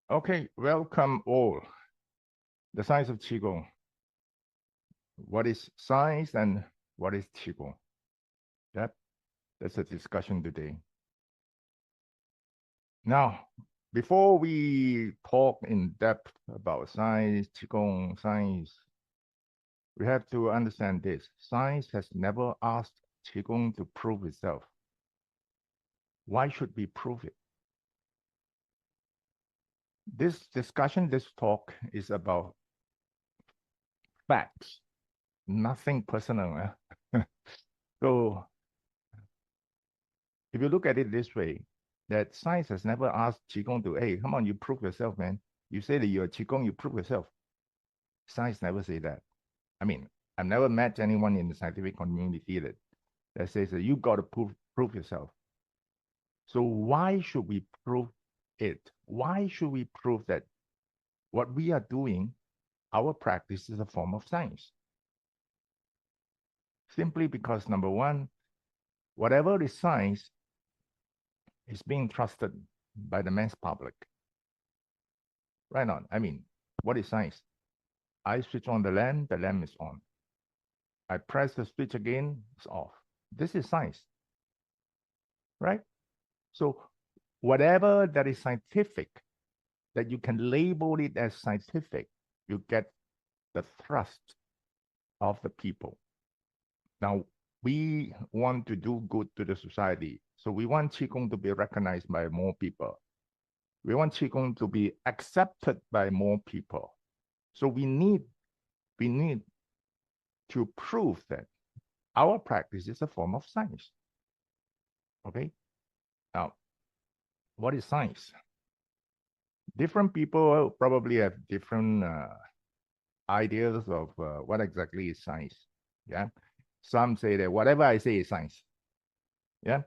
Okay, welcome all. The science of Qigong. What is science and what is Qigong? That, that's a discussion today. Now, before we talk in depth about science, Qigong, science, we have to understand this. Science has never asked Qigong to prove itself. Why should we prove it? This discussion, this talk is about facts, nothing personal. So if you look at it this way, that science has never asked Qigong to, hey, come on, you prove yourself, man. You say that you're Qigong, you prove yourself. Science never say that. I mean, I've never met anyone in the scientific community that says that you got to prove yourself. So why should we prove it? Why should we prove that what we are doing, our practice is a form of science? Simply because, number one, whatever is science is being trusted by the mass public. Right on. I mean, what is science? I switch on the lamp is on. I press the switch again, it's off. This is science, right? So whatever that is scientific, that you can label it as scientific, you get the thrust of the people. Now, we want to do good to the society. So we want Qigong to be recognized by more people. We want Qigong to be accepted by more people. So we need to prove that our practice is a form of science. Okay? Now, what is science? Different people probably have different ideas of what exactly is science. Yeah. Some say that whatever I say is science. Yeah.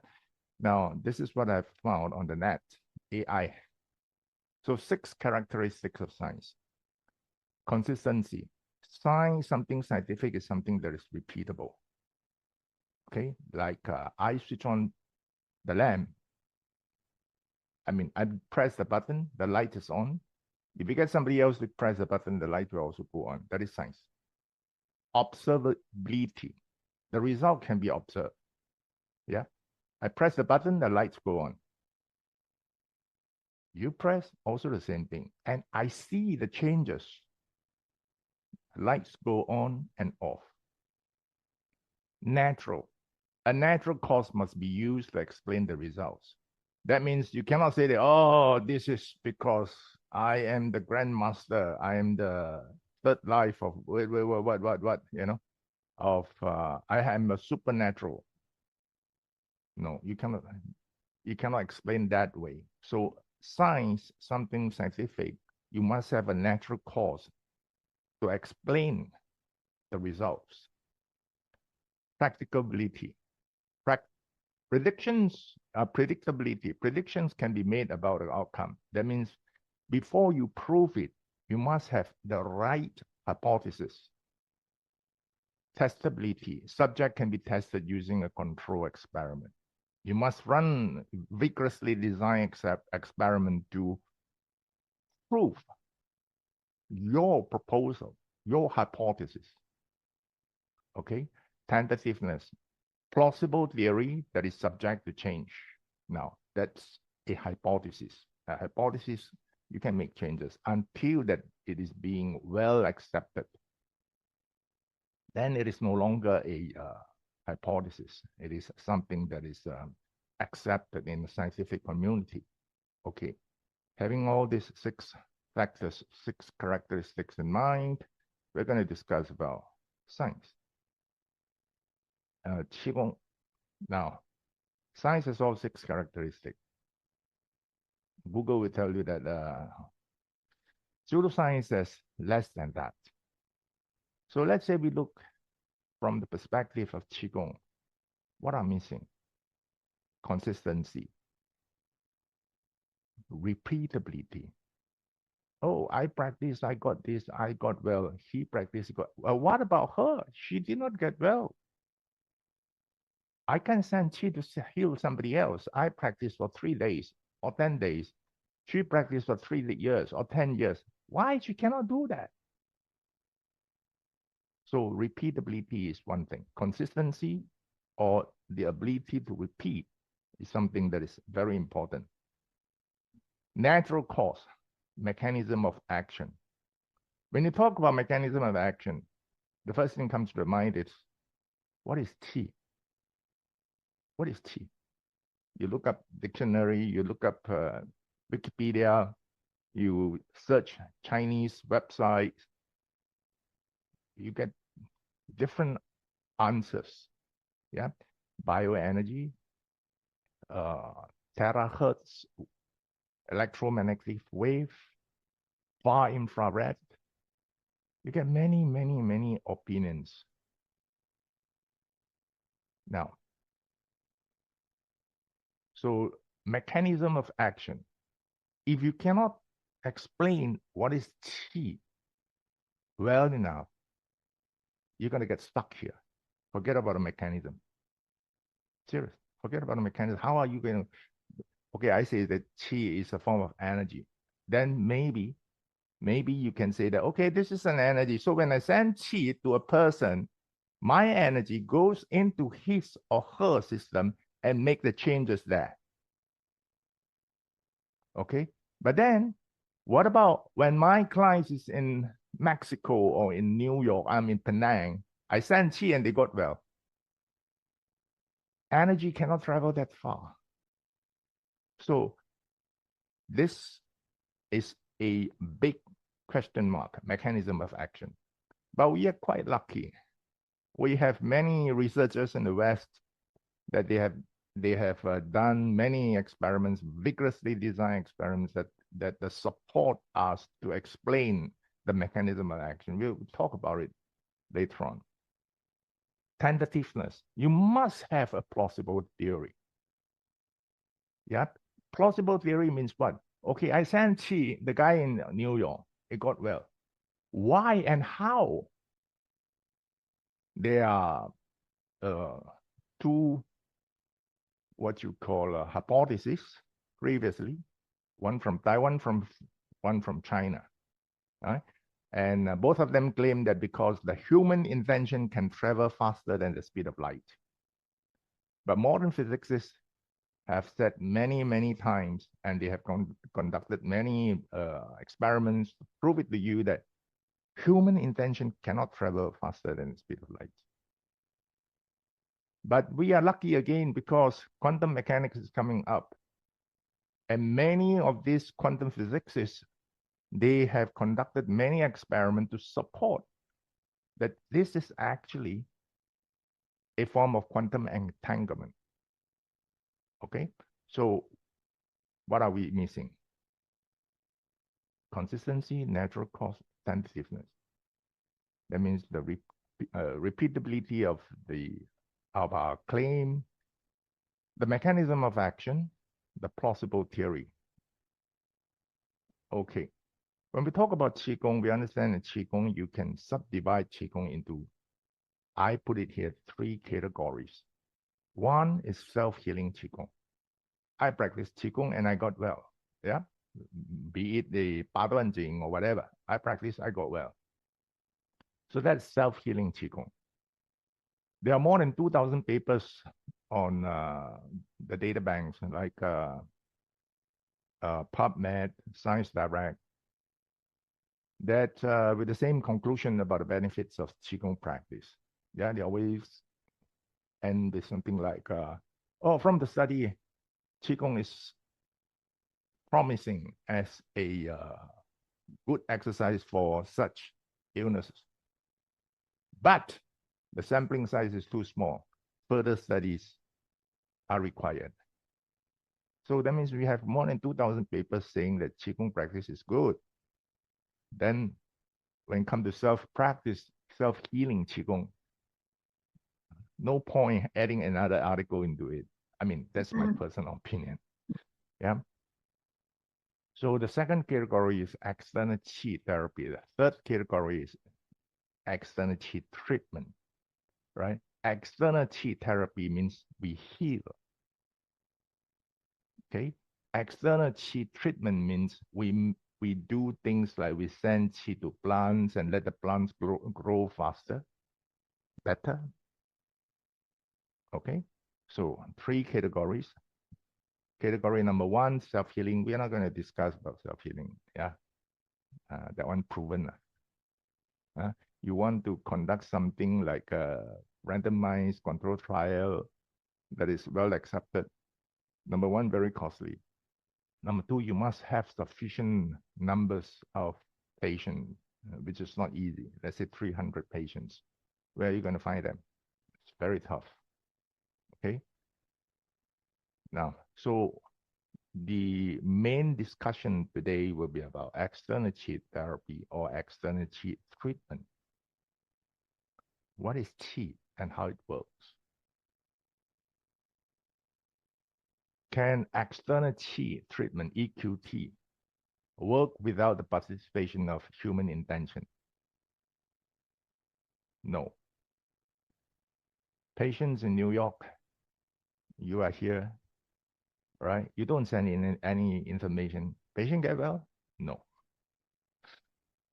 Now, this is what I've found on the net, AI. So 6 characteristics of science. Consistency. Science, something scientific is something that is repeatable. Okay. Like I switch on the lamp. I mean, I press the button, the light is on. If you get somebody else to press the button, the light will also go on. That is science. Observability. The result can be observed. Yeah. I press the button, the lights go on. You press, also the same thing. And I see the changes. Lights go on and off. Natural. A natural cause must be used to explain the results. That means you cannot say that, oh, this is because I am the grandmaster. I am the third life of what, of I am a supernatural. No, you cannot explain that way. So science, something scientific, you must have a natural cause to explain the results. Practicability. Predictions are predictability. Predictions can be made about the outcome. That means before you prove it, you must have the right hypothesis. Testability. Subject can be tested using a control experiment. You must run vigorously designed experiment to prove your proposal, your hypothesis. Okay? Tentativeness. Plausible theory that is subject to change. Now, that's a hypothesis. A hypothesis, you can make changes until that it is being well accepted. Then it is no longer a hypothesis. It is something that is accepted in the scientific community. Okay, having all these 6 factors, 6 characteristics in mind, we're going to discuss about science. Qigong. Now, science has all 6 characteristics. Google will tell you that pseudoscience has less than that. So let's say we look from the perspective of Qigong. What are missing? Consistency, repeatability. Oh, I practiced, I got this, I got well. He practiced, got well. What about her? She did not get well. I can send she to heal somebody else. I practiced for 3 days or 10 days. She practiced for 3 years or 10 years. Why she cannot do that? So repeatability is one thing. Consistency or the ability to repeat is something that is very important. Natural cause, mechanism of action. When you talk about mechanism of action, the first thing comes to the mind is, what is Qi? What is Qi? You look up dictionary, you look up Wikipedia, you search Chinese websites, you get different answers. Yeah, bioenergy, terahertz, electromagnetic wave, far infrared. You get many, many, many opinions. Now, so mechanism of action. If you cannot explain what is Qi well enough, you're going to get stuck here. Forget about the mechanism. Serious. Forget about the mechanism. How are you going to? Okay, I say that Qi is a form of energy. Then maybe you can say that, okay, this is an energy. So when I send Qi to a person, my energy goes into his or her system and make the changes there. Okay, but then what about when my client is in Mexico or in New York, I'm in Penang, I send Qi and they got well. Energy cannot travel that far. So this is a big question mark, mechanism of action. But we are quite lucky. We have many researchers in the West that they have done many experiments, vigorously designed experiments that support us to explain the mechanism of action. We'll talk about it later on. Tentativeness. You must have a plausible theory. Yeah, plausible theory means what? Okay, I sent Qi, the guy in New York, it got well. Why and how? There are two, what you call hypotheses previously, one from Taiwan, one from China. Right? And both of them claim that because the human intention can travel faster than the speed of light. But modern physicists have said many, many times, and they have conducted many experiments to prove it to you that human intention cannot travel faster than the speed of light. But we are lucky again because quantum mechanics is coming up. And many of these quantum physicists, they have conducted many experiments to support that this is actually a form of quantum entanglement. Okay, so what are we missing? Consistency, natural cause, tentativeness. That means the repeatability of our claim, the mechanism of action, the plausible theory. Okay, when we talk about Qigong, we understand that Qigong, you can subdivide Qigong into, I put it here, 3 categories. One is self-healing Qigong. I practiced Qigong and I got well. Yeah, be it the Paduan Jing or whatever. I practiced, I got well. So that's self-healing Qigong. There are more than 2,000 papers on the data banks like PubMed, Science Direct, that with the same conclusion about the benefits of Qigong practice. Yeah, they always end with something like, oh, from the study, Qigong is promising as a good exercise for such illnesses. But the sampling size is too small. Further studies are required. So that means we have more than 2,000 papers saying that Qigong practice is good. Then when it comes to self-practice, self-healing Qigong, no point adding another article into it. I mean, that's my personal opinion. Yeah. So the second category is external Qi therapy. The third category is external Qi treatment, right? External Qi therapy means we heal. Okay. External qi treatment means we do things like we send qi to plants and let the plants grow faster, better. Okay, so 3 categories. Category number 1, self-healing. We are not going to discuss about self-healing. Yeah, that one proven. You want to conduct something like a randomized control trial that is well accepted. Number 1, very costly. Number 2, you must have sufficient numbers of patients, which is not easy. Let's say 300 patients. Where are you going to find them? It's very tough. Okay. Now, so the main discussion today will be about external qi therapy or external qi treatment. What is qi and how it works? Can external qi treatment, EQT, work without the participation of human intention? No. Patients in New York, you are here, right? You don't send in any information. Patient get well? No.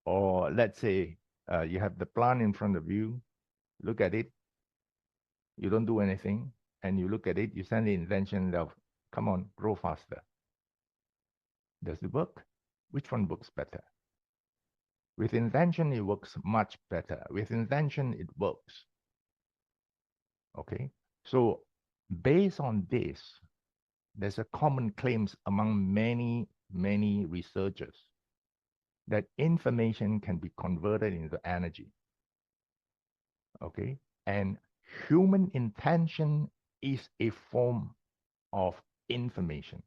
Or let's say you have the plant in front of you, look at it, you don't do anything, and you look at it, you send the intention of, come on, grow faster. Does it work? Which one works better? With intention, it works much better. With intention, it works. Okay, so based on this, there's a common claims among many researchers that information can be converted into energy. Okay, and human intention is a form of information.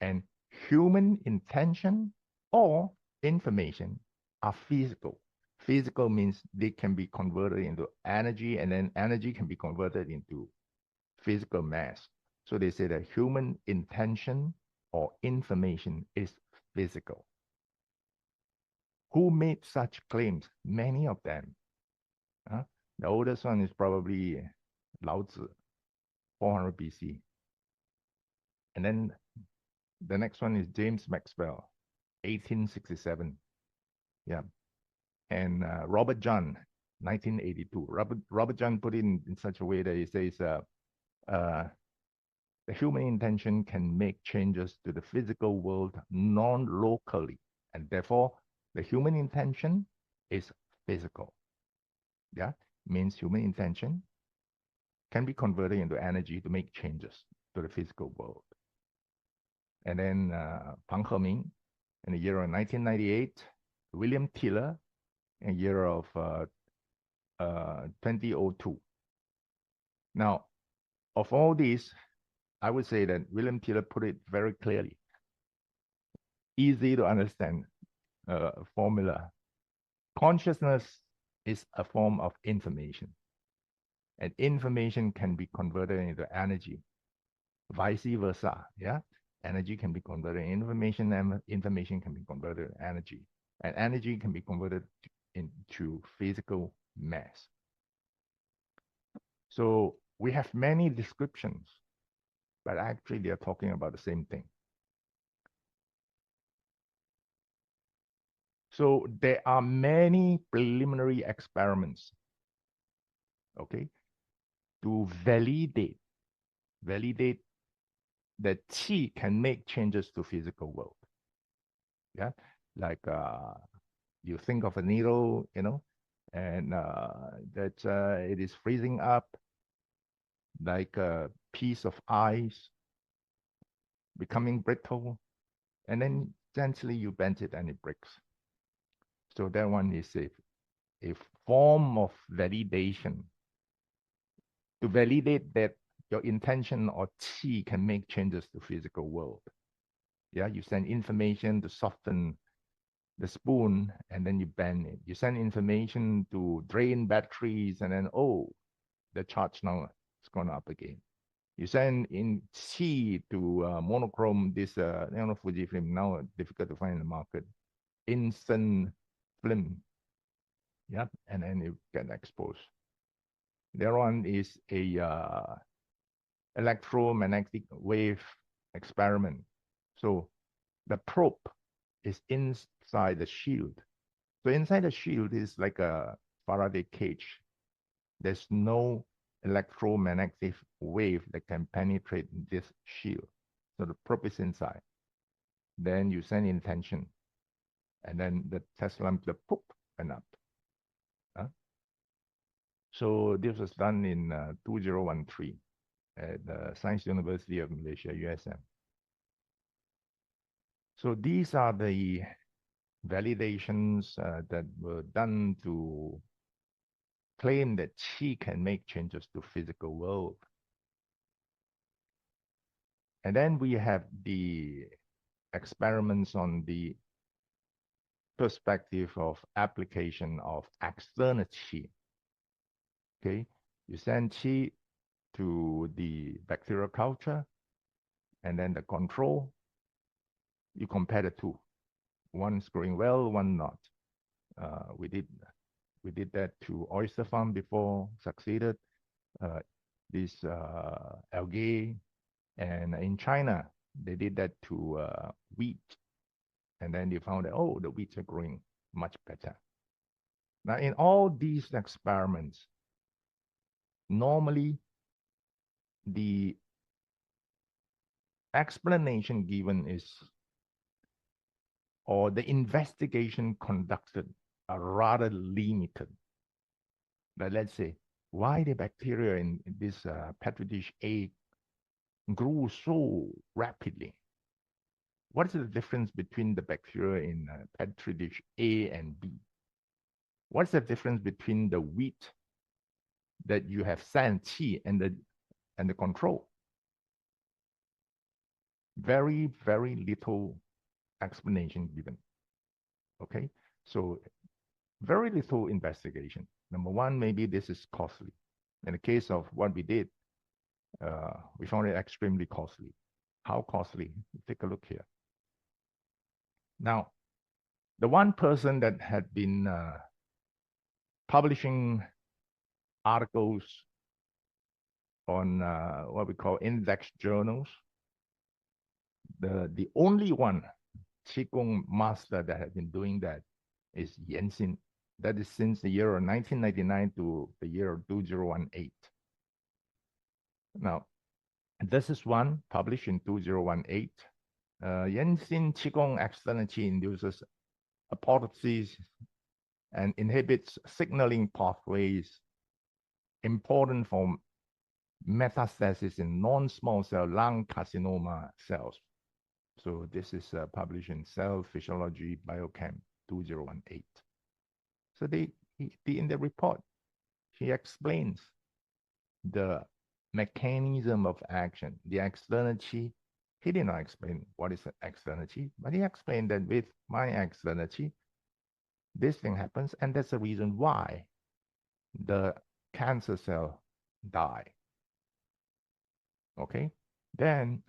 And human intention or information are physical. Physical means they can be converted into energy, and then energy can be converted into physical mass. So they say that human intention or information is physical. Who made such claims? Many of them. The oldest one is probably Lao Tzu, 400 BC. And then the next one is James Maxwell, 1867. Yeah. And Robert John, 1982. Robert John put it in such a way that he says, the human intention can make changes to the physical world non-locally, and therefore the human intention is physical. Yeah, means human intention can be converted into energy to make changes to the physical world. And then Pang Heming in the year of 1998, William Tiller in the year of 2002. Now, of all these, I would say that William Tiller put it very clearly. Easy to understand formula. Consciousness is a form of information, and information can be converted into energy. Vice versa, yeah? Energy can be converted into information, and information can be converted into energy. And energy can be converted into physical mass. So we have many descriptions, but actually they are talking about the same thing. So there are many preliminary experiments, okay, to validate that qi can make changes to physical world. Yeah, like you think of a needle, you know, and that it is freezing up, like a piece of ice becoming brittle, and then gently you bend it and it breaks. So that one is a form of validation to validate that your intention or qi can make changes to physical world. Yeah, you send information to soften the spoon and then you bend it. You send information to drain batteries and then, oh, the charge now is gone up again. You send in qi to monochrome, this Fujifilm, now difficult to find in the market. Instant film. Yep, and then you get exposed. The other one is a electromagnetic wave experiment. So the probe is inside the shield. So inside the shield is like a Faraday cage. There's no electromagnetic wave that can penetrate this shield. So the probe is inside. Then you send intention, and then the test lamp, the poop went up. So this was done in 2013 at the Science University of Malaysia, USM. So these are the validations that were done to claim that Qi can make changes to physical world. And then we have the experiments on the perspective of application of external Qi. Okay, you send Qi to the bacterial culture, and then the control, you compare the two. One's growing well, one not. We did that to oyster farm before, succeeded. This algae, and in China, they did that to wheat. And then they found that, oh, the wheats are growing much better. Now, in all these experiments, normally the explanation given is, or the investigation conducted are rather limited. But let's say, why the bacteria in this petri dish A grew so rapidly? What is the difference between the bacteria in petri dish A and B? What's the difference between the wheat that you have sent Qi and the control? Very, very little explanation given. Okay, so very little investigation. Number one, maybe this is costly. In the case of what we did, we found it extremely costly. How costly? Take a look here. Now, the one person that had been publishing articles on what we call index journals, the only one Qigong master that had been doing that is Yan Xin. That is since the year of 1999 to the year of 2018. Now, this is one published in 2018. Yan Xin Qigong external Qi induces apoptosis and inhibits signaling pathways important for metastasis in non-small cell lung carcinoma cells. So this is published in Cell Physiology Biochem 2018. So in the report, he explains the mechanism of action, the external Qi. He did not explain what is external Qi, but he explained that with my external Qi, this thing happens, and that's the reason why the cancer cell die. Okay, then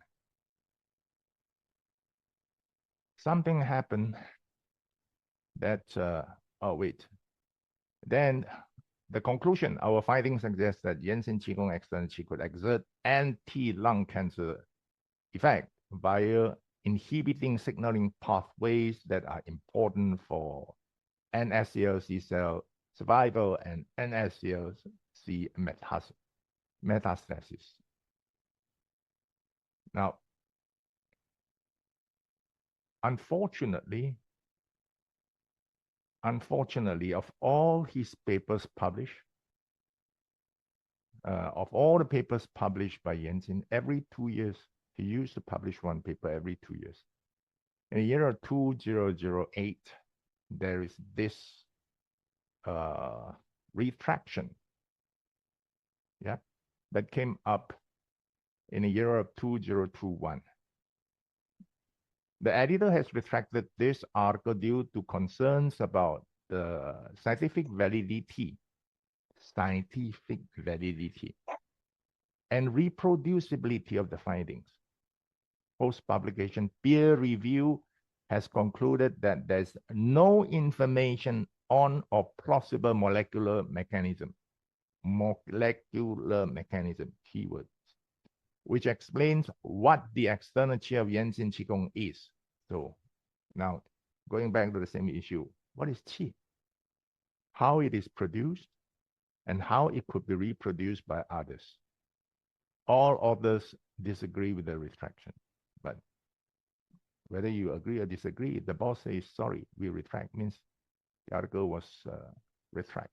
something happened that, then the conclusion, our findings suggest that Yan Xin Qigong external Qi could exert anti-lung cancer effect via inhibiting signaling pathways that are important for NSCLC cell survival and NSCLC metastasis. Now, unfortunately, of all his papers published, of all the papers published by Yan Xin, every 2 years, he used to publish one paper every 2 years. In the year of 2008, there is this retraction, that came up in the year of 2021. The editor has retracted this article due to concerns about the scientific validity and reproducibility of the findings. Post-publication peer review has concluded that there's no information on or plausible molecular mechanism, keywords, which explains what the external qi of Yanxin Qigong is. So now, going back to the same issue, what is qi? How it is produced, and how it could be reproduced by others. All others disagree with the retraction, but whether you agree or disagree, the boss says, sorry, we retract, means the article was retract.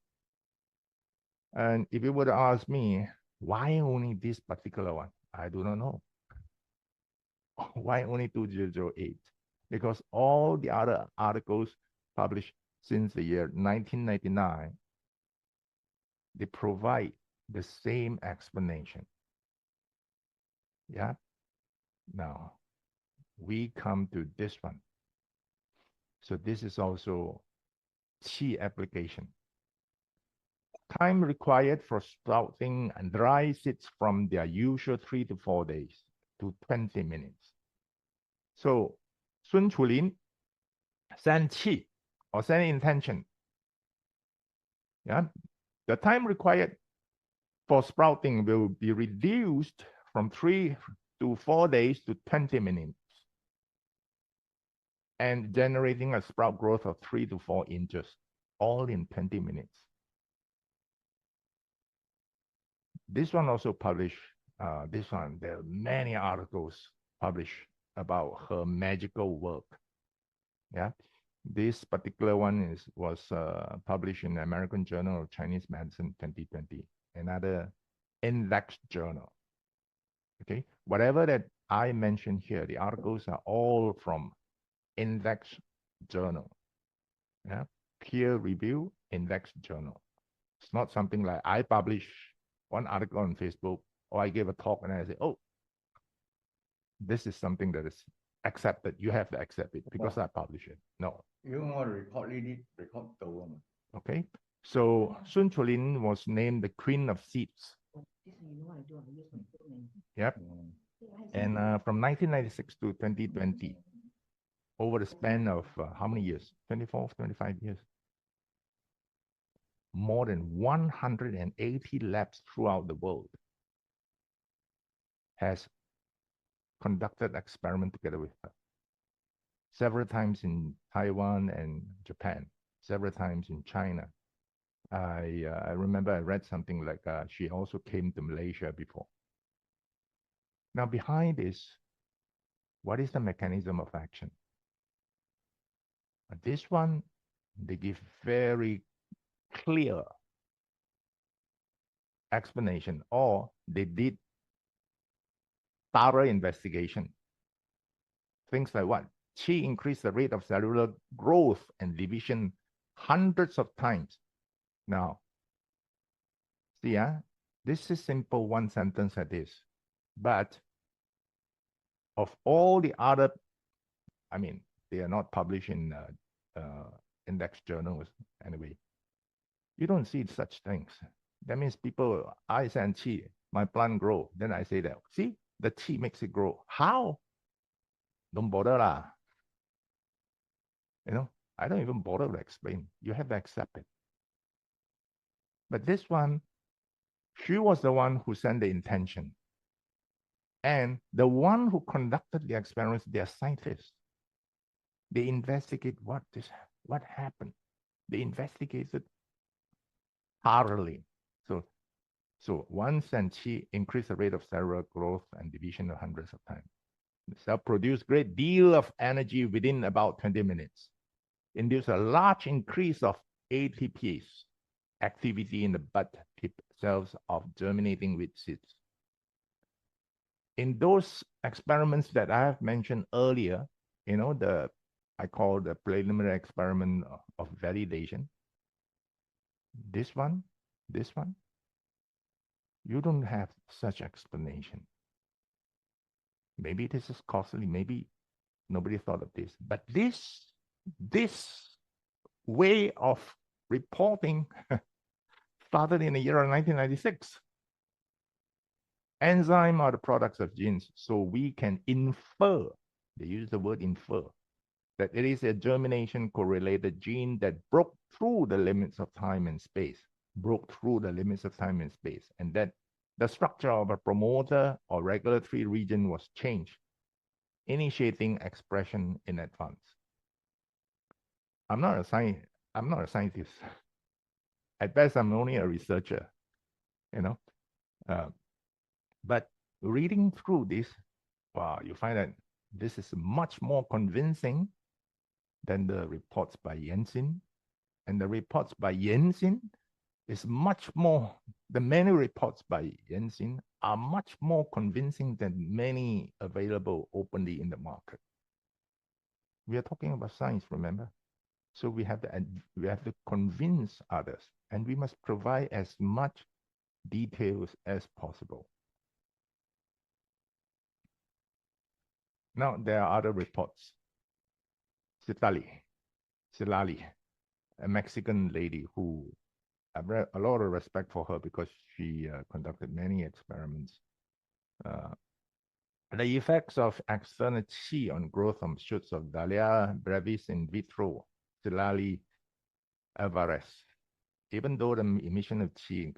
And if you would ask me, why only this particular one? I do not know. Why only 2008? Because all the other articles published since the year 1999, they provide the same explanation. Yeah. Now, we come to this one. So this is also qi application. Time required for sprouting and dry seeds from their usual 3 to 4 days to 20 minutes. So Sun Chulin send qi or send intention. Yeah, the time required for sprouting will be reduced from 3 to 4 days to 20 minutes, and generating a sprout growth of 3 to 4 inches, all in 20 minutes. This one also published, there are many articles published about her magical work. Yeah, this particular one was published in the American Journal of Chinese Medicine 2020, another index journal. Okay, whatever that I mentioned here, the articles are all from index journal. Yeah, peer review index journal. It's not something like I publish one article on Facebook, or I give a talk and I say, oh, this is something that is accepted. You have to accept it because I publish it. No. You want to record it, record the one. Okay. So Sun Chulin was named the Queen of Seeds. Yep. And from 1996 to 2020, over the span of how many years? 24, 25 years. More than 180 labs throughout the world has conducted experiment together with her. Several times in Taiwan and Japan, several times in China. I remember I read something like she also came to Malaysia before. Now behind this, what is the mechanism of action? This one, they give very clear explanation, or they did thorough investigation. Things like what? Qi increased the rate of cellular growth and division hundreds of times. Now, see, this is simple one sentence like this, but of all the other, I mean, they are not published in index journals anyway. You don't see such things. That means people, I send qi, my plant grow. Then I say that, see, the qi makes it grow. How? Don't bother lah. You know, I don't even bother to explain. You have to accept it. But this one, she was the one who sent the intention. And the one who conducted the experiments, they are scientists. They investigate what happened. They investigated thoroughly. So one sent qi increased the rate of cellular growth and division of hundreds of times. The cell produced great deal of energy within about 20 minutes. Induced a large increase of ATPase activity in the bud tip cells of germinating wheat seeds. In those experiments that I have mentioned earlier, you know, I call the preliminary experiment of validation. This one, you don't have such explanation. Maybe this is costly, maybe nobody thought of this, but this way of reporting started in the year of 1996. Enzymes are the products of genes, so we can infer, they use the word infer, that it is a germination correlated gene that broke through the limits of time and space, and that the structure of a promoter or regulatory region was changed, initiating expression in advance. I'm not a scientist. At best, I'm only a researcher, you know. But reading through this, wow, you find that this is much more convincing than the reports by Jensen. And the reports by Jensen is much more, the many reports by Jensen are much more convincing than many available openly in the market. We are talking about science, remember? So we have to convince others, and we must provide as much details as possible. Now, there are other reports. Silali, a Mexican lady who I have a lot of respect for her because she conducted many experiments. The effects of external qi on growth of shoots of Dahlia brevis in vitro, Silali Alvarez. Even though the emission of qi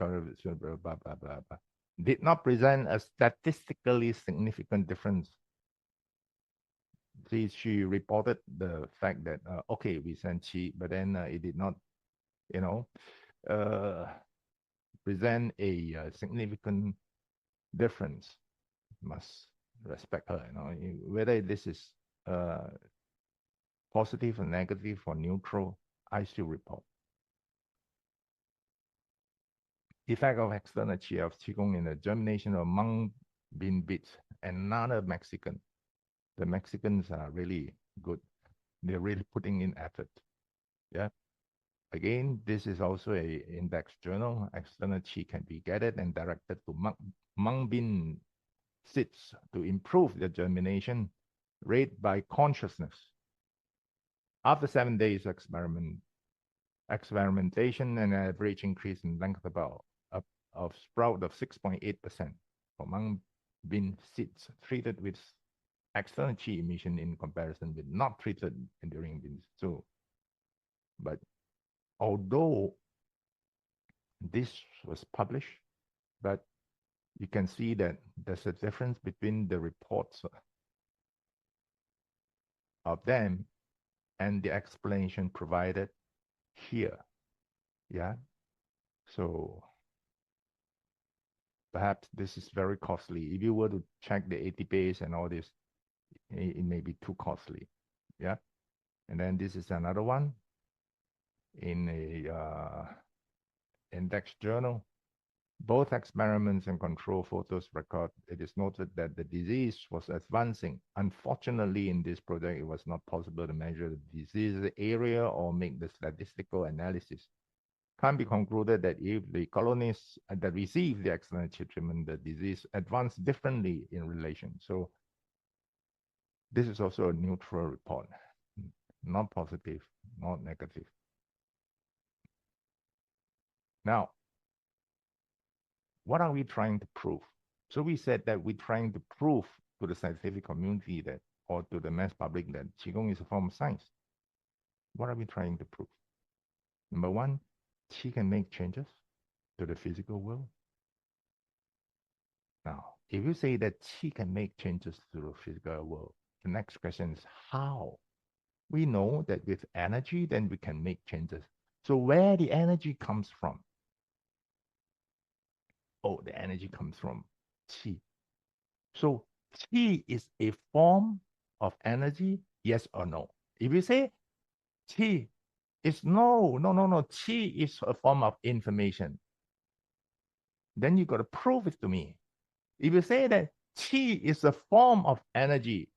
did not present a statistically significant difference. She reported the fact that, okay, we sent qi, but then it did not, present a significant difference. Must respect her, whether this is positive or negative or neutral, I still report. Effect of external qi of Qigong in the germination of mung bean beans. Another Mexican. The Mexicans are really good. They're really putting in effort. Yeah. Again, this is also a index journal. External qi can be gathered and directed to mung bean seeds to improve the germination rate by consciousness. After 7 days experimentation, an average increase in length of sprout of 6.8% for mung bean seeds treated with external qi emission in comparison with not treated during beans. So, but although this was published, but you can see that there's a difference between the reports of them and the explanation provided here. Yeah. So perhaps this is very costly. If you were to check the ATPs and all this, it may be too costly. Yeah. And then this is another one in a index journal. Both experiments and control photos record. It is noted that the disease was advancing. Unfortunately, in this project, it was not possible to measure the disease area or make the statistical analysis. Can be concluded that if the colonists that received the external treatment, the disease advanced differently in relation. So this is also a neutral report, not positive, not negative. Now, what are we trying to prove? So we said that we're trying to prove to the scientific community that, or to the mass public, that Qigong is a form of science. What are we trying to prove? Number one, Qi can make changes to the physical world. Now, if you say that Qi can make changes to the physical world, the next question is how? We know that with energy, then we can make changes. So where the energy comes from? Oh, the energy comes from Qi. So Qi is a form of energy, yes or no? If you say Qi is no, Qi is a form of information, then you got to prove it to me. If you say that Qi is a form of energy,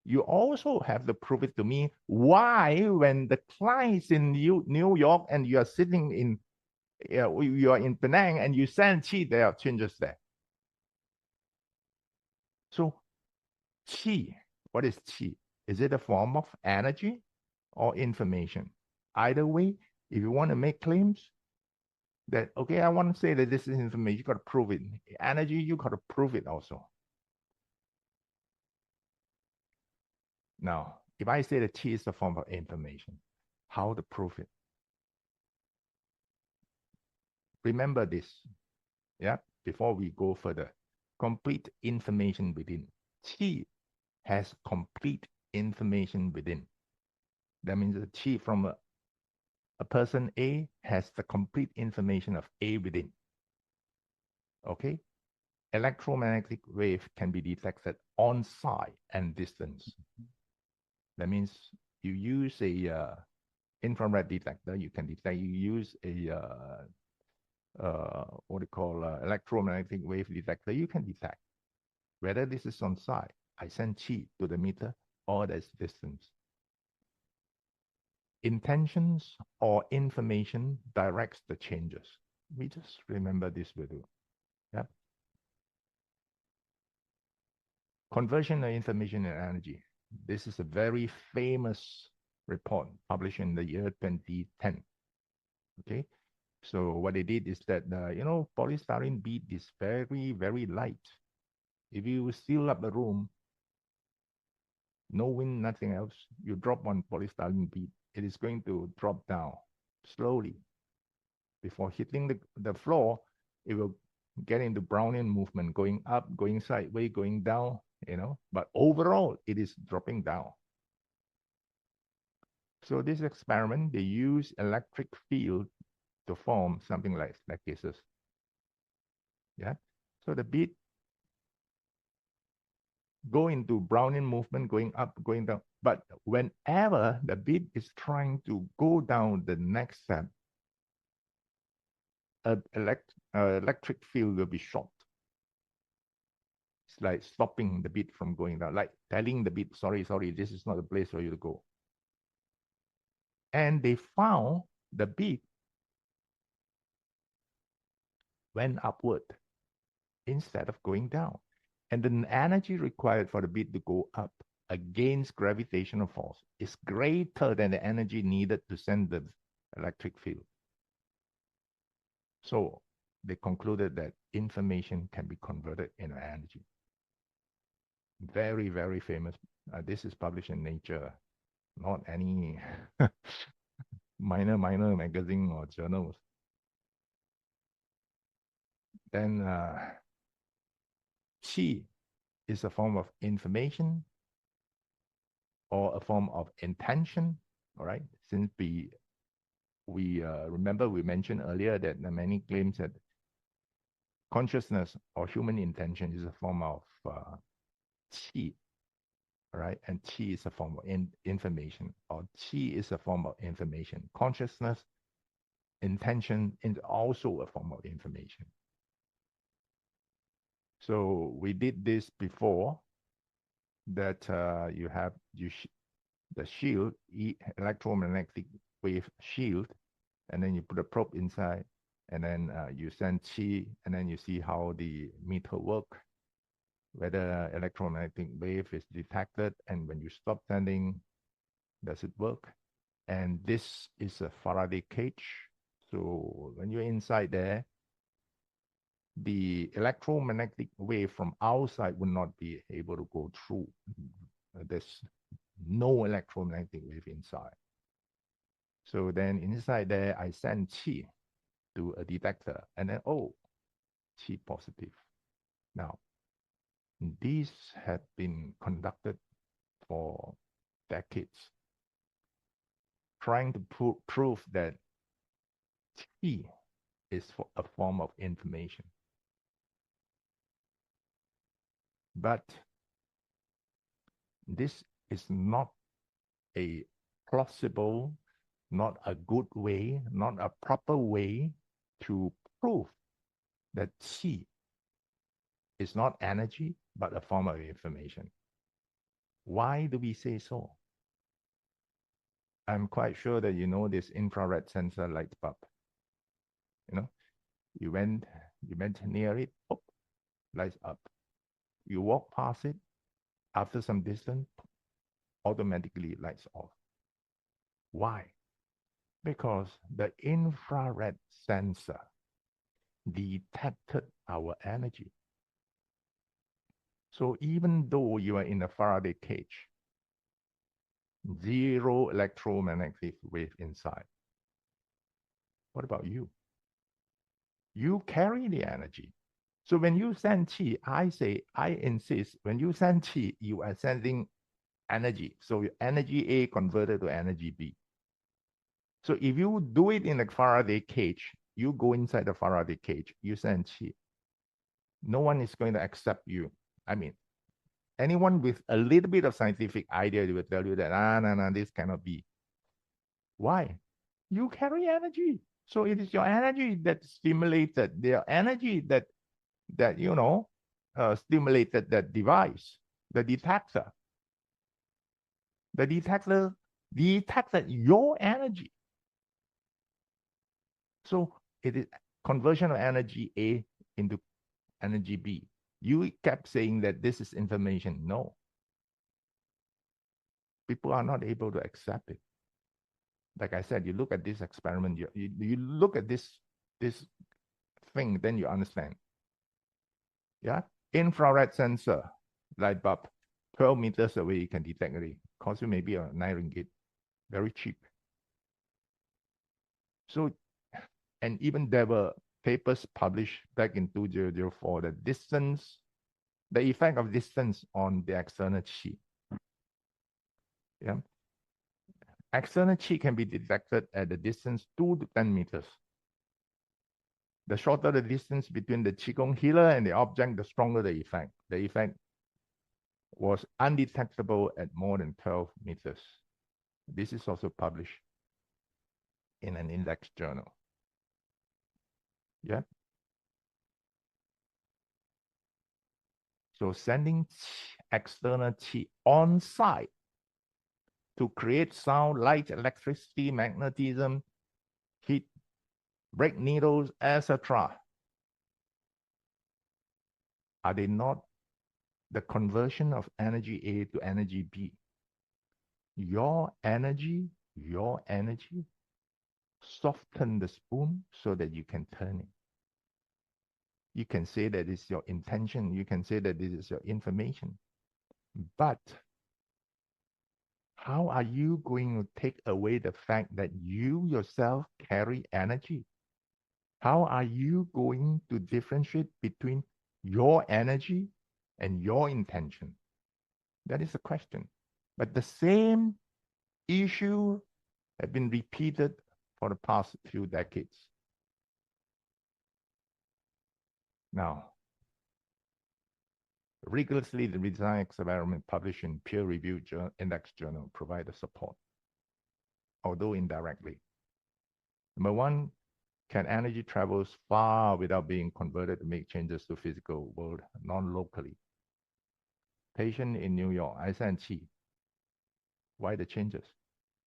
you also have to prove it to me why, when the client's in New York and you are sitting in, you are in Penang and you send Qi, there are changes there. So Qi, what is Qi? Is it a form of energy or information? Either way, if you want to make claims that, okay, I want to say that this is information, you got to prove it. Energy, you got to prove it also. Now, if I say that Qi is a form of information, how to prove it? Remember this, yeah? before we go further, complete information within. Qi has complete information within. That means the qi from a person A has the complete information of A within. Okay? Electromagnetic wave can be detected on site and distance. That means you use a infrared detector, you can detect, you use a what do you call electromagnetic wave detector, you can detect whether this is on site. I send qi to the meter or there's distance. Intentions or information directs the changes. We just remember this video. Yep. Conversion of information and energy. This is a very famous report published in the year 2010. Okay, so what they did is that polystyrene bead is very, very light. If you seal up the room, no wind, nothing else, you drop one polystyrene bead, it is going to drop down slowly. Before hitting the floor, it will get into Brownian movement, going up, going sideways, going down, but overall, it is dropping down. So this experiment, they use electric field to form something like staircases. Yeah. So the bead go into Brownian movement, going up, going down. But whenever the bead is trying to go down the next step, an electric field will be short. It's like stopping the bead from going down, like telling the bead, sorry, this is not the place for you to go. And they found the bead went upward instead of going down. And the energy required for the bead to go up against gravitational force is greater than the energy needed to send the electric field. So they concluded that information can be converted into energy. Very, very famous. This is published in Nature, not any minor magazine or journals. Then qi is a form of information or a form of intention, all right? Since we remember we mentioned earlier that many claims that consciousness or human intention is a form of qi, all right? And qi is a form of information, or qi is a form of information. Consciousness, intention is also a form of information. So we did this before, that you have the shield, electromagnetic wave shield, and then you put a probe inside, and then you send qi, and then you see how the meter work, whether electromagnetic wave is detected, and when you stop sending, does it work? And this is a Faraday cage. So when you're inside there, the electromagnetic wave from outside will not be able to go through. There's no electromagnetic wave inside. So then inside there, I send qi to a detector, and then, oh, qi positive. Now, these have been conducted for decades, trying to prove that qi is a form of information. But this is not a plausible, not a good way, not a proper way to prove that qi is not energy, but a form of information. Why do we say so? I'm quite sure that you know this infrared sensor light bulb. You went near it, oh, lights up. You walk past it, after some distance, automatically lights off. Why? Because the infrared sensor detected our energy. So even though you are in a Faraday cage, zero electromagnetic wave inside. What about you? You carry the energy. So when you send qi, I insist, when you send qi, you are sending energy. So your energy A converted to energy B. So if you do it in a Faraday cage, you go inside the Faraday cage, you send qi. No one is going to accept you. I mean, anyone with a little bit of scientific idea will tell you that, no, this cannot be. Why? You carry energy. So it is your energy that stimulated, their energy that stimulated that device, the detector. The detector detected your energy. So it is conversion of energy A into energy B. You kept saying that this is information. No. People are not able to accept it. Like I said, you look at this experiment, you look at this thing, then you understand. Yeah, infrared sensor, light bulb, 12 meters away, you can detect it. Cost you maybe a 9 ringgit, very cheap. So, and even there were papers published back in 2004, the distance, the effect of distance on the external qi. Yeah, external qi can be detected at the distance 2 to 10 meters. The shorter the distance between the Qigong healer and the object, the stronger the effect. The effect was undetectable at more than 12 meters. This is also published in an index journal. Yeah. So sending external qi on site to create sound, light, electricity, magnetism, heat, break needles, etc. Are they not the conversion of energy A to energy B? Your energy soften the spoon so that you can turn it. You can say that it's your intention. You can say that this is your information. But how are you going to take away the fact that you yourself carry energy? How are you going to differentiate between your energy and your intention? That is the question. But the same issue has been repeated for the past few decades. Now, rigorously the design experiment published in peer-reviewed index journal provide the support, although indirectly. Number one, can energy travel far without being converted to make changes to physical world non-locally? Patient in New York, I send qi. Why the changes?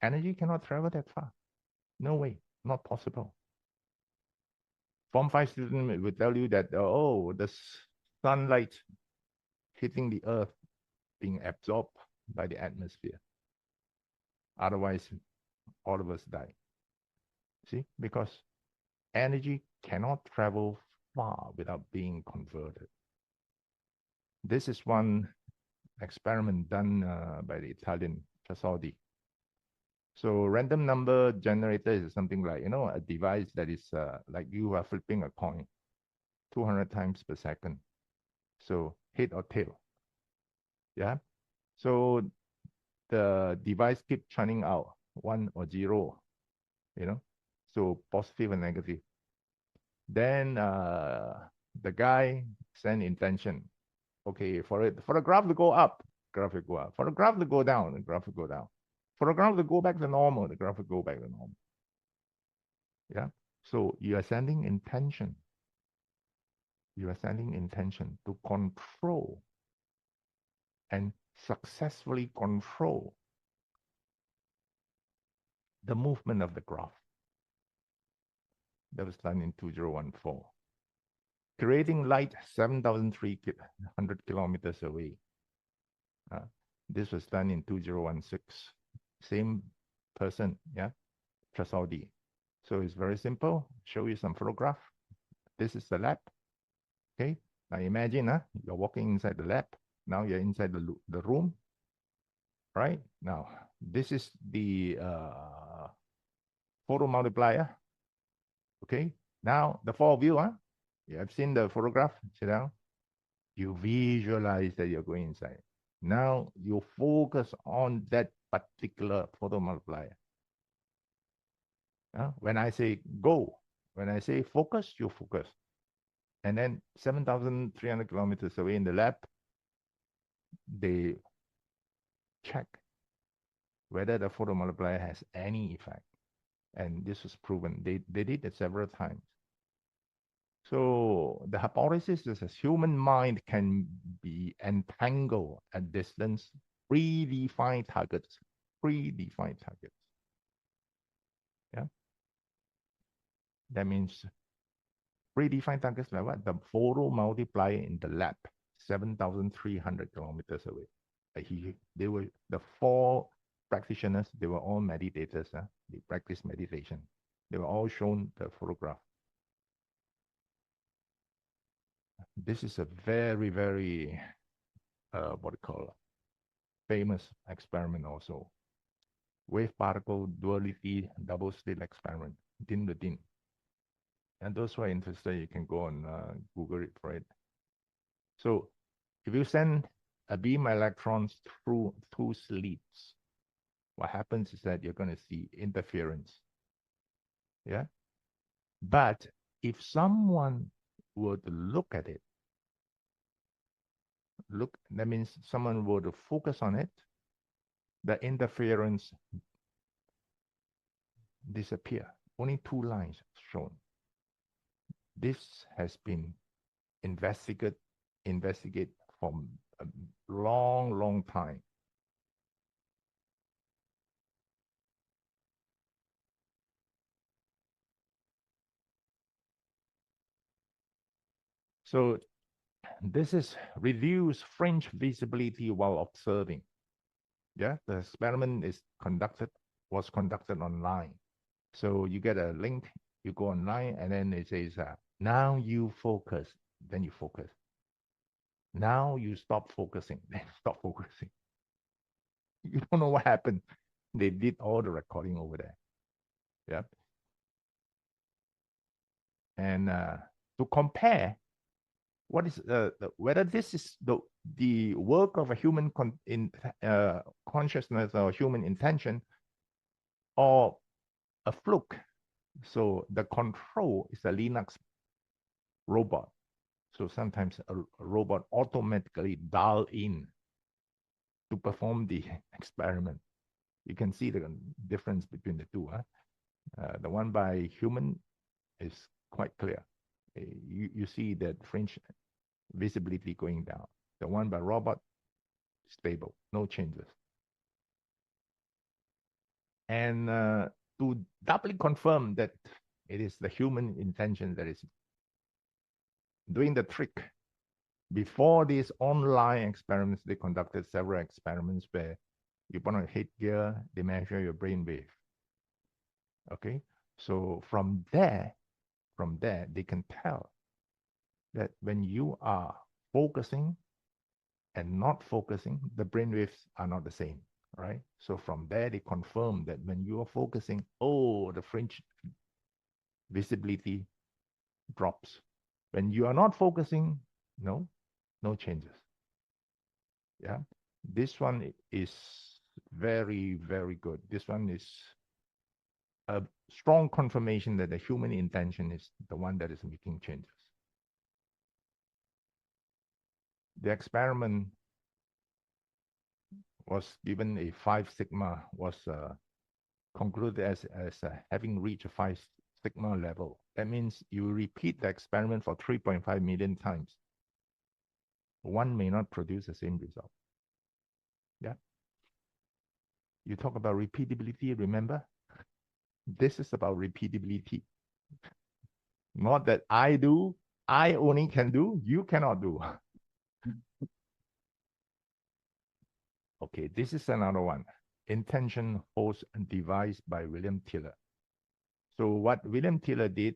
Energy cannot travel that far. No way, not possible. Form 5 student will tell you that, oh, the sunlight hitting the earth being absorbed by the atmosphere. Otherwise, all of us die. See, because energy cannot travel far without being converted. This is one experiment done by the Italian Trasoldi. So random number generator is something like, a device that is like you are flipping a coin 200 times per second. So head or tail. Yeah. So the device keeps churning out 1 or 0, so positive and negative. Then the guy send intention. Okay, for the graph to go up, graph will go up. For the graph to go down, the graph will go down. For the graph to go back to normal, the graph will go back to normal. Yeah. So you are sending intention. You are sending intention to control and successfully control the movement of the graph. That was done in 2014. Creating light 7,300 kilometers away. This was done in 2016. Same person, yeah, Trasoldi. So it's very simple. Show you some photograph. This is the lab. Okay. Now imagine, you're walking inside the lab. Now you're inside the room. Right. Now this is the photo multiplier. Okay. Now the four of you, You have seen the photograph, sit down. You visualize that you're going inside. Now you focus on that particular photo multiplier. When I say go, when I say focus, you focus. And then 7,300 kilometers away in the lab, they check whether the photo multiplier has any effect. And this was proven. They did it several times. So the hypothesis is that human mind can be entangled at distance, predefined targets. Yeah. That means predefined targets like what? The photo multiplier in the lab, 7,300 kilometers away. They were the 4 practitioners. They were all meditators. They practice meditation. They were all shown the photograph. This is a very, very famous experiment also. Wave particle duality double slit experiment, din the din. And those who are interested, you can go and Google it for it. So if you send a beam electrons through 2 slits, what happens is that you're going to see interference. Yeah. But if someone were to look at it, that means someone were to focus on it, the interference disappear. Only 2 lines shown. This has been investigated for a long time. So this is reduced fringe visibility while observing. Yeah, the experiment was conducted online. So you get a link, you go online, and then it says, now you focus, then you focus. Now you stop focusing, then stop focusing. You don't know what happened. They did all the recording over there. Yeah. And to compare what is whether this is the work of a human consciousness or human intention or a fluke. So the control is a Linux robot. So sometimes a robot automatically dial in to perform the experiment. You can see the difference between the two. The one by human is quite clear. You see that fringe visibility going down. The one by robot, stable, no changes. And to doubly confirm that it is the human intention that is doing the trick, before these online experiments, they conducted several experiments where you put on a headgear, they measure your brain wave. Okay, so from there, they can tell that when you are focusing and not focusing, the brain waves are not the same, right? So from there, they confirm that when you are focusing, the fringe visibility drops. When you are not focusing, no changes. Yeah, this one is very, very good. This one is a strong confirmation that the human intention is the one that is making changes. The experiment was given a 5 sigma, was concluded as having reached a 5 sigma level. That means you repeat the experiment for 3.5 million times. One may not produce the same result. Yeah. You talk about repeatability, remember? This is about repeatability. Not that I only can do, you cannot do. Okay, this is another one. Intention host device by William Tiller. So what William Tiller did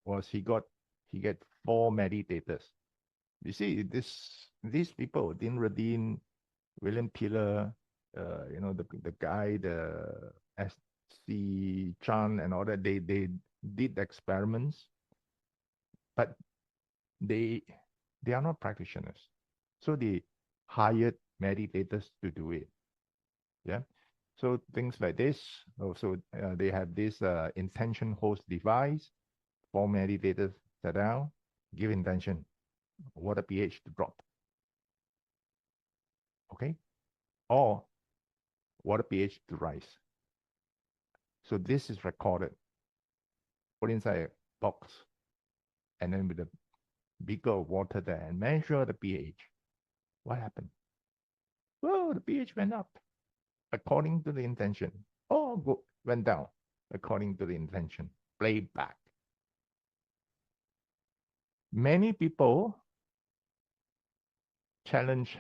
was he got 4 meditators. You see, these people, Dean Radin, William Tiller, the guy, the S.C. Chan and all that, they did experiments, but they are not practitioners. So they hired meditators to do it. Yeah. So things like this. Also, they have this intention host device for meditators sit down, give intention, what a pH to drop. Okay. Or what a pH to rise. So this is recorded, put inside a box, and then with a beaker of water there and measure the pH. What happened? Well, the pH went up according to the intention. Went down according to the intention. Play back. Many people challenge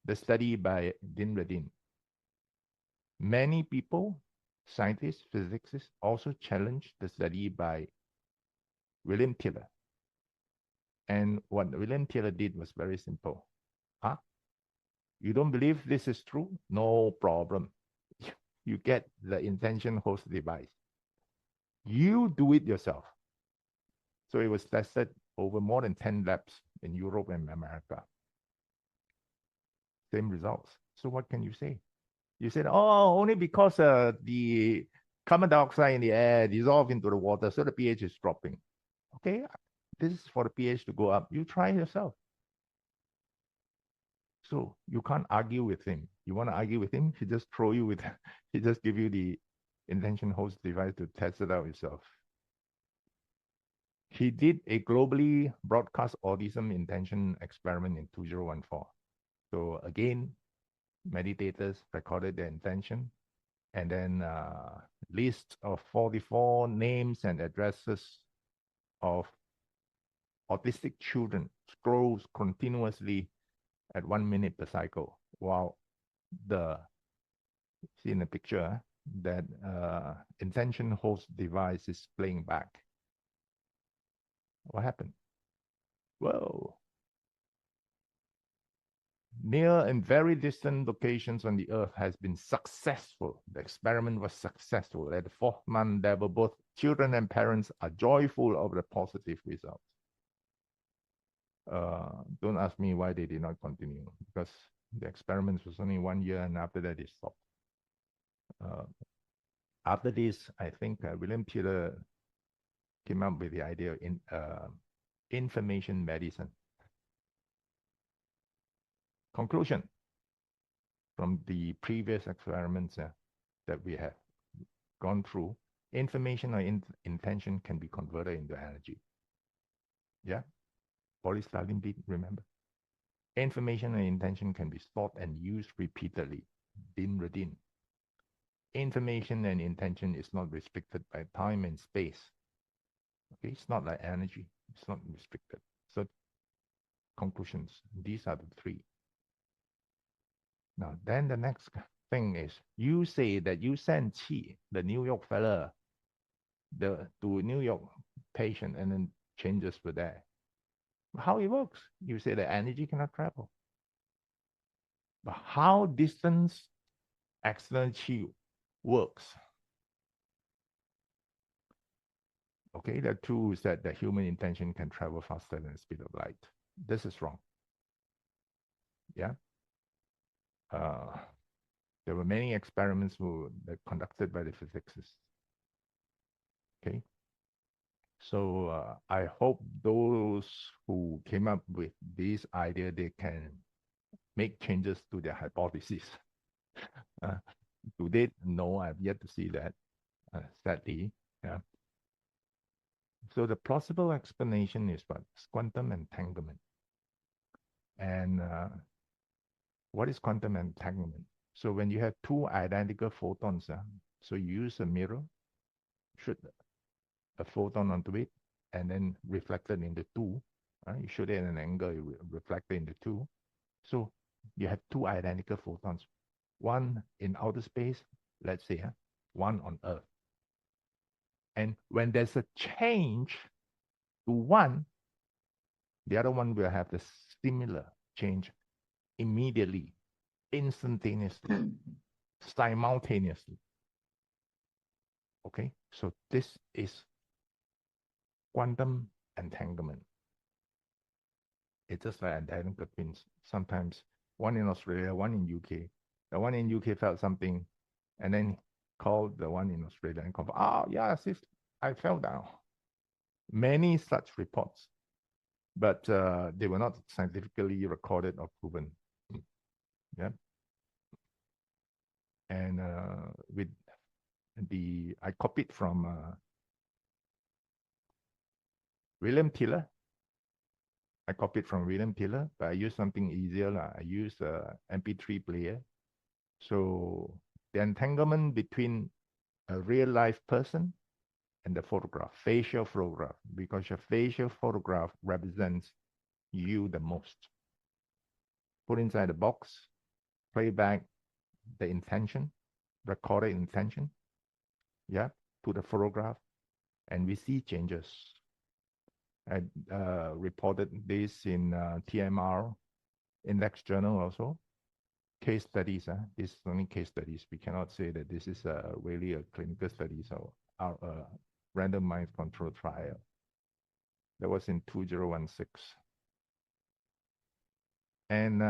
the study by Din Radin. Many people, scientists, physicists, also challenge the study by William Tiller. And what William Tiller did was very simple. You don't believe this is true? No problem. You get the intention host device. You do it yourself. So it was tested over more than 10 labs in Europe and America. Same results. So what can you say? You said, oh, only because the carbon dioxide in the air dissolved into the water, so the pH is dropping. Okay, this is for the pH to go up. You try it yourself. So you can't argue with him. You want to argue with him, he just throw you with, he just give you the intention host device to test it out yourself. He did a globally broadcast autism intention experiment in 2014. So again, meditators recorded their intention, and then list of 44 names and addresses of autistic children scrolls continuously at 1 minute per cycle, while the, see in the picture, that intention host device is playing back. What happened? Well, near and very distant locations on the earth has been successful. The experiment was successful. At the 4th month level, both children and parents are joyful of the positive results. Don't ask me why they did not continue, because the experiment was only 1 year, and after that they stopped. After this, I think William Tiller came up with the idea of information medicine. Conclusion from the previous experiments that we have gone through, information or intention can be converted into energy. Yeah, polystyrene bead, remember? Information and intention can be stored and used repeatedly. Din Radin. Information and intention is not restricted by time and space. Okay, it's not like energy. It's not restricted. So conclusions, these are the 3. Now, then the next thing is, you say that you send Qi, the New York fella, to New York patient, and then changes were there. How it works? You say the energy cannot travel. But how distance external Qi works? Okay, the truth is that the human intention can travel faster than the speed of light. This is wrong. Yeah. There were many experiments conducted by the physicists. Okay. So I hope those who came up with this idea, they can make changes to their hypothesis. To date, no, I've yet to see that, sadly. Yeah. So the plausible explanation is what? It's quantum entanglement. And what is quantum entanglement? So when you have 2 identical photons, so you use a mirror, shoot a photon onto it, and then reflected into 2. You shoot it at an angle, you reflect it into 2. So you have 2 identical photons, one in outer space, let's say, one on Earth. And when there's a change to one, the other one will have the similar change immediately, instantaneously, simultaneously. Okay, so this is quantum entanglement. It's just like identical twins. Sometimes one in Australia, one in UK. The one in UK felt something, and then called the one in Australia and confirmed, oh, yeah, sis, I fell down. Many such reports, but they were not scientifically recorded or proven. Yeah. And with I copied from William Tiller. I copied from William Tiller, but I used something easier. I used MP3 player. So the entanglement between a real life person and the photograph, facial photograph, because your facial photograph represents you the most. Put inside the box, play back the intention, recorded intention, yeah, to the photograph, and we see changes. I reported this in TMR Index Journal also. Case studies, this is only case studies. We cannot say that this is really a clinical study, so our randomized control trial. That was in 2016. And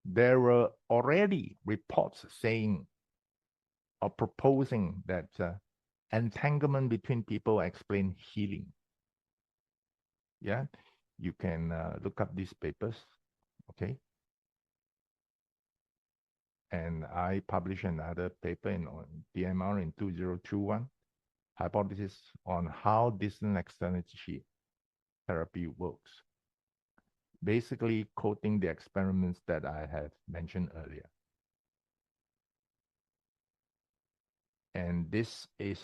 there were already reports saying or proposing that entanglement between people explain healing. Yeah, you can look up these papers, okay? And I published another paper on DMR in 2021, hypothesis on how distant externality therapy works. Basically quoting the experiments that I have mentioned earlier. And this is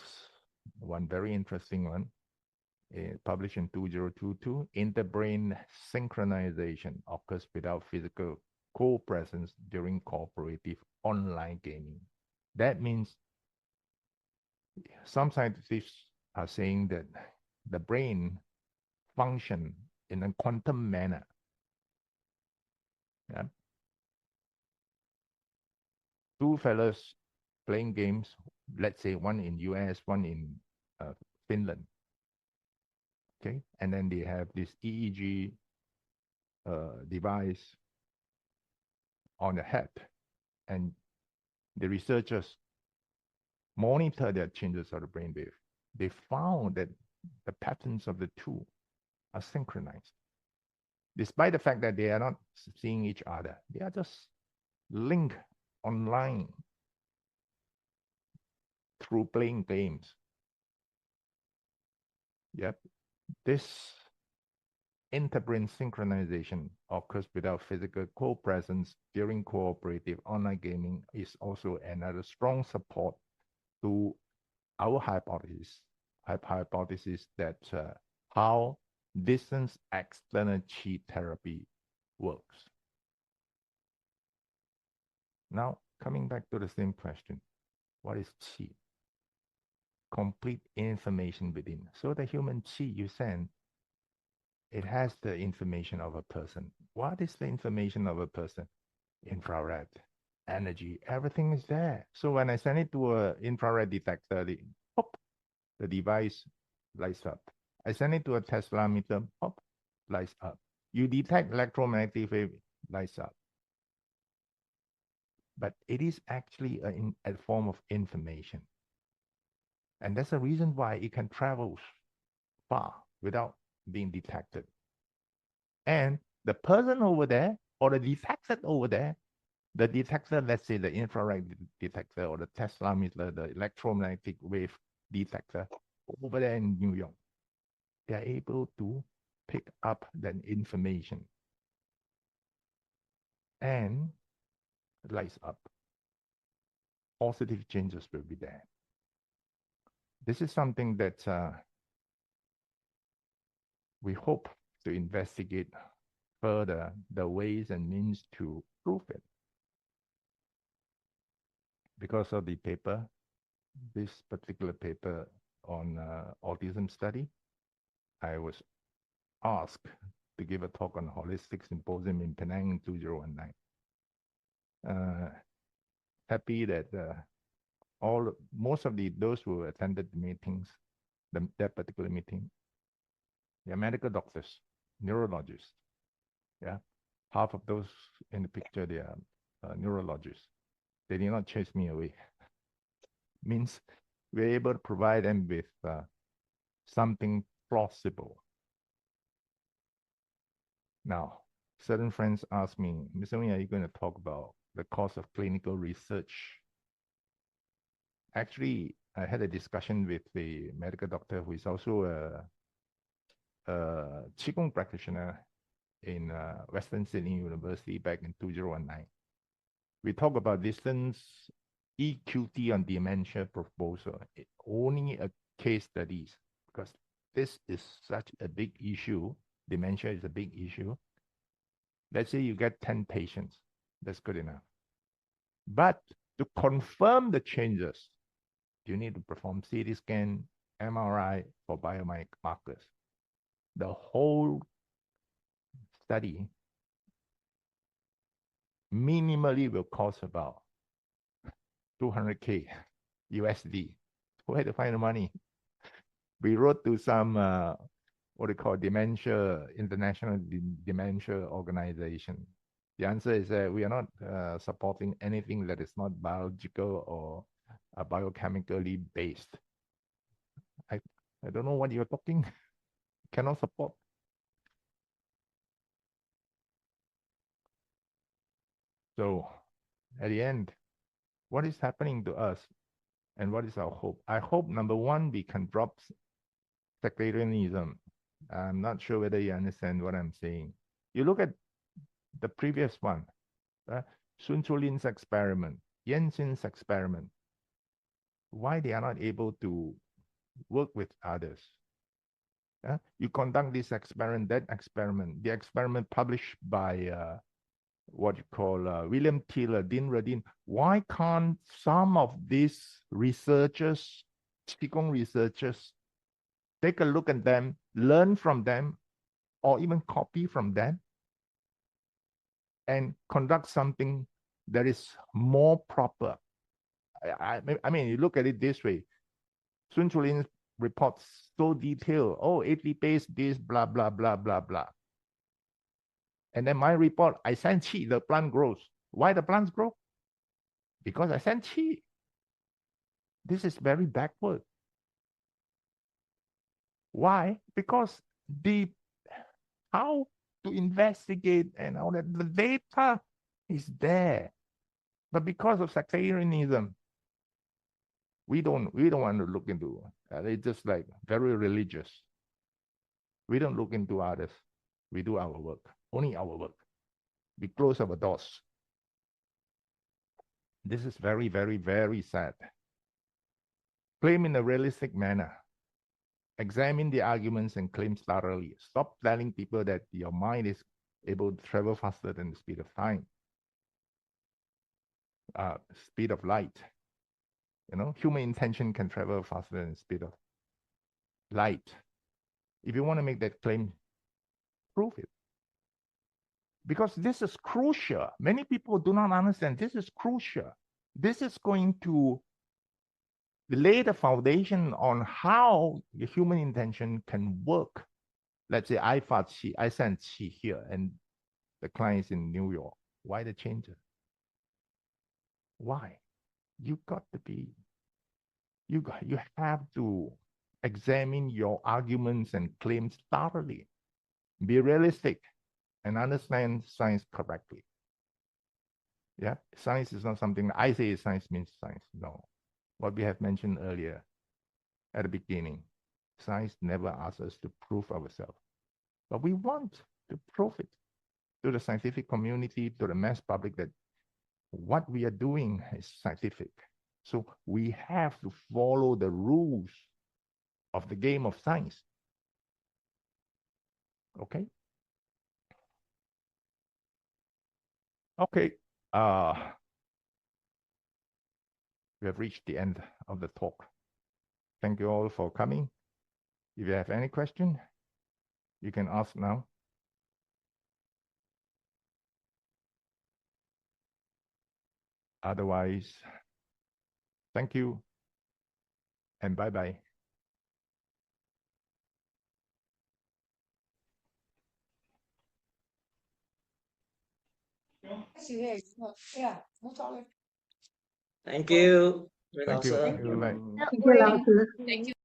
one very interesting one, published in 2022. Interbrain synchronization occurs without physical co-presence during cooperative online gaming. That means some scientists are saying that the brain function in a quantum manner. Yeah? Two fellows playing games, let's say one in US, one in Finland. Okay, and then they have this EEG device on the head, and the researchers monitor the changes of the brainwave. They found that the patterns of the two are synchronized. Despite the fact that they are not seeing each other, they are just linked online through playing games. Yep. This interbrain synchronization occurs without physical co-presence during cooperative online gaming is also another strong support to our hypothesis that how distance external chi therapy works. Now, coming back to the same question, what is chi? Complete information within. So the human chi you send, it has the information of a person. What is the information of a person? Infrared, energy, everything is there. So when I send it to an infrared detector, the device lights up. I send it to a Tesla meter, pop, lights up. You detect electromagnetic wave, lights up. But it is actually a form of information. And that's the reason why it can travel far without being detected. And the person over there, or the detector over there, the detector, let's say the infrared detector or the Tesla meter, the electromagnetic wave detector over there in New York, they are able to pick up that information and lights up. Positive changes will be there. This is something that we hope to investigate further the ways and means to prove it. Because of the paper, this particular paper on autism study, I was asked to give a talk on holistic symposium in Penang in 2019. Happy that most of those who attended the meetings, that particular meeting, They're medical doctors, neurologists. Yeah, half of those in the picture, they are neurologists. They did not chase me away. Means we're able to provide them with something plausible. Now, certain friends ask me, Mr. Wing, are you going to talk about the cost of clinical research? Actually, I had a discussion with the medical doctor who is also a Qigong practitioner in Western Sydney University back in 2019. We talk about distance EQT on dementia proposal, only a case studies, because this is such a big issue. Dementia is a big issue. Let's say you get 10 patients, that's good enough. But to confirm the changes, you need to perform CT scan, MRI for biomarkers. The whole study minimally will cost about 200K USD. Where to find the money? We wrote to some what they call dementia, international dementia organization. The answer is that we are not supporting anything that is not biological or biochemically based. I don't know what you're talking. Cannot support. So at the end, what is happening to us and what is our hope? I hope, number one, we can drop sectarianism. I'm not sure whether you understand what I'm saying. You look at the previous one, Sun Chulin's experiment, Yensin's experiment. Why they are not able to work with others? You conduct this experiment, that experiment, the experiment published by what you call William Tiller, Dean Radin. Why can't some of these researchers, Qigong researchers, take a look at them, learn from them, or even copy from them, and conduct something that is more proper? I mean, you look at it this way. Sun Chulin's reports so detailed. Oh, 80 base, this, blah, blah, blah, blah, blah. And then my report, I send qi, the plant grows. Why the plants grow? Because I send qi. This is very backward. Why? Because the how to investigate and all that, the data is there. But because of sectarianism, we don't want to look into it's just like very religious. We don't look into others. We do our work, only our work. We close our doors. This is very, very, very sad. Claim in a realistic manner. Examine the arguments and claims thoroughly. Stop telling people that your mind is able to travel faster than the speed of time, speed of light. You know, human intention can travel faster than the speed of light. If you want to make that claim, prove it. Because this is crucial. Many people do not understand. This is crucial. This is going to lay the foundation on how the human intention can work. Let's say I fought qi, I sent qi here, and the client is in New York. Why the changes? Why? You got to be, you have to examine your arguments and claims thoroughly. Be realistic and understand science correctly. Yeah, science is not something I say science means science. No. What we have mentioned earlier at the beginning, science never asks us to prove ourselves, but we want to prove it to the scientific community, to the mass public, that what we are doing is scientific. So we have to follow the rules of the game of science. Okay? Okay. We have reached the end of the talk. Thank you all for coming. If you have any question, you can ask now. Otherwise, thank you and bye-bye. Thank you. Thank you. Sir. Thank you. Like, Thank you, 老师。